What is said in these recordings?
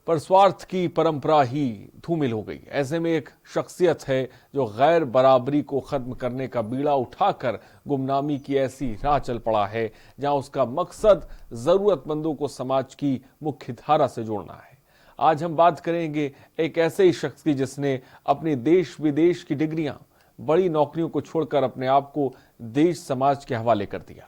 पर स्वार्थ की परंपरा ही धूमिल हो गई। ऐसे में एक शख्सियत है जो गैर बराबरी को खत्म करने का बीड़ा उठाकर गुमनामी की ऐसी राह चल पड़ा है जहां उसका मकसद जरूरतमंदों को समाज की मुख्य धारा से जोड़ना है। आज हम बात करेंगे एक ऐसे ही शख्स की जिसने अपनी देश विदेश की डिग्रियां, बड़ी नौकरियों को छोड़कर अपने आप को देश समाज के हवाले कर दिया।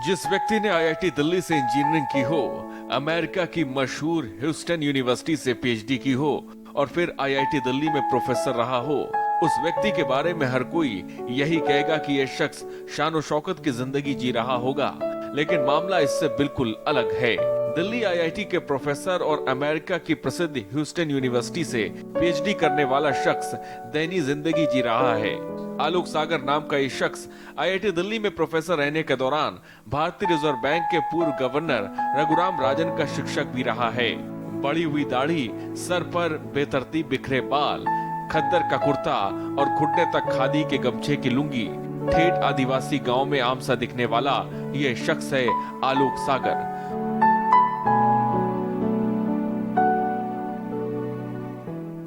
जिस व्यक्ति ने आईआईटी दिल्ली से इंजीनियरिंग की हो, अमेरिका की मशहूर ह्यूस्टन यूनिवर्सिटी से पीएचडी की हो और फिर आईआईटी दिल्ली में प्रोफेसर रहा हो, उस व्यक्ति के बारे में हर कोई यही कहेगा कि यह शख्स शान शौकत की जिंदगी जी रहा होगा। लेकिन मामला इससे बिल्कुल अलग है। दिल्ली आईआईटी के प्रोफेसर और अमेरिका की प्रसिद्ध ह्यूस्टन यूनिवर्सिटी से पीएचडी करने वाला शख्स दैनिक जिंदगी जी रहा है। आलोक सागर नाम का ये शख्स आईआईटी दिल्ली में प्रोफेसर रहने के दौरान भारतीय रिजर्व बैंक के पूर्व गवर्नर रघुराम राजन का शिक्षक भी रहा है। बड़ी हुई दाढ़ी, सर पर बेतरतीब बिखरे बाल, खद्दर का कुर्ता और घुटने तक खादी के गमछे की लुंगी, ठेठ आदिवासी गांव में आम सा दिखने वाला ये शख्स है आलोक सागर।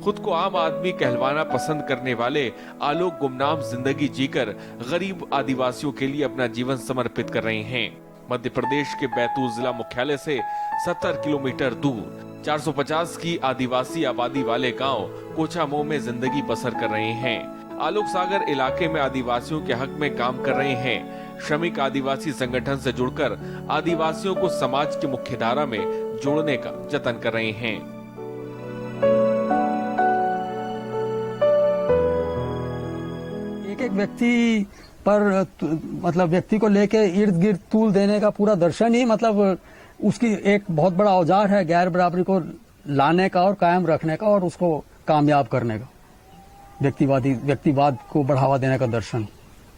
खुद को आम आदमी कहलवाना पसंद करने वाले आलोक गुमनाम जिंदगी जीकर गरीब आदिवासियों के लिए अपना जीवन समर्पित कर रहे हैं। मध्य प्रदेश के बैतूल जिला मुख्यालय से 70 किलोमीटर दूर 450 की आदिवासी आबादी वाले गांव कोचामो में जिंदगी बसर कर रहे हैं। आलोक सागर इलाके में आदिवासियों के हक में काम कर रहे हैं। श्रमिक आदिवासी संगठन से जुड़कर आदिवासियों को समाज की मुख्यधारा में जोड़ने का जतन कर रहे हैं। एक व्यक्ति पर मतलब व्यक्ति को लेके इर्द गिर्द तूल देने का पूरा दर्शन ही मतलब उसकी एक बहुत बड़ा औजार है गैर बराबरी को लाने का और कायम रखने का और उसको कामयाब करने का, व्यक्तिवाद को बढ़ावा देने का दर्शन।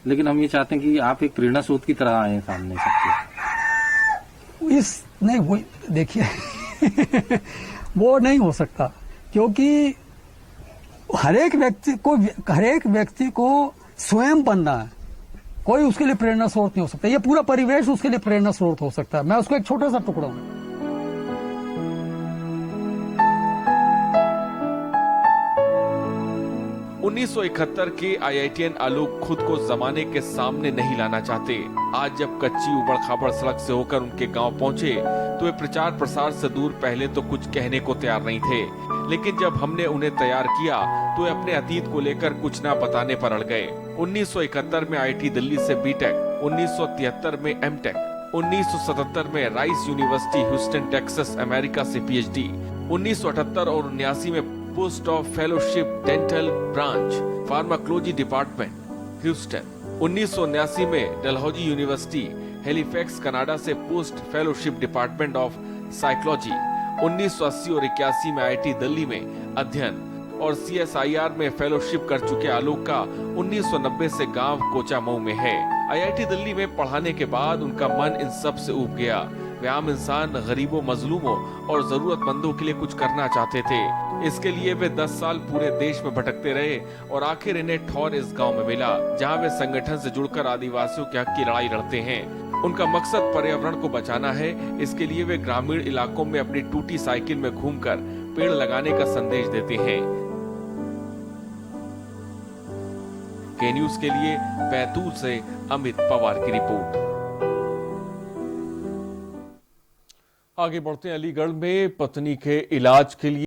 लेकिन हम ये चाहते हैं कि आप एक प्रेरणा स्रोत की तरह आए सामने सबके। इस नहीं वो देखिए वो नहीं हो सकता, क्योंकि हर एक व्यक्ति को स्वयं बनना है। कोई उसके लिए प्रेरणा स्रोत नहीं हो सकता। ये पूरा परिवेश उसके लिए प्रेरणा स्रोत हो सकता है। मैं उसको एक छोटा सा टुकड़ा हूं। 1971 के आईआईटीएन आलोक खुद को जमाने के सामने नहीं लाना चाहते। आज जब कच्ची उबड़ खाबड़ सड़क से होकर उनके गांव पहुंचे तो वे प्रचार प्रसार से दूर पहले तो कुछ कहने को तैयार नहीं थे, लेकिन जब हमने उन्हें तैयार किया तो वे अपने अतीत को लेकर कुछ ना बताने पर अड़ गए। 1971 में आईआईटी दिल्ली से बीटेक, 1973 में एमटेक, 1977 में rice university Houston Texas America से पीएचडी, 1978 और 1979 में post of fellowship dental branch pharmacology department Houston, 1979 में डलहौजी यूनिवर्सिटी हेलीफैक्स कनाडा से post fellowship department of psychology, 1980 और 81 में आईआईटी दिल्ली में अध्ययन और सीएसआईआर में फेलोशिप कर चुके आलोक का 1990 से गांव कोचामो में है। आईआईटी दिल्ली में पढ़ाने के बाद उनका मन इन सब से ऊब गया। वे आम इंसान, गरीबों, मजलूमों और जरूरतमंदों के लिए कुछ करना चाहते थे। इसके लिए वे 10 साल पूरे देश में भटकते रहे और आखिर इन्हें ठौर इस गांव में मिला, जहां वे संगठन से जुड़कर आदिवासियों के हक की लड़ाई लड़ते हैं। उनका मकसद पर्यावरण को बचाना है। इसके लिए वे ग्रामीण इलाकों में अपनी टूटी साइकिल में घूमकर पेड़ लगाने का संदेश देते हैं। के न्यूज के लिए बैतूल से अमित पवार की रिपोर्ट। आगे बढ़ते हैं। अलीगढ़ में पत्नी के इलाज के लिए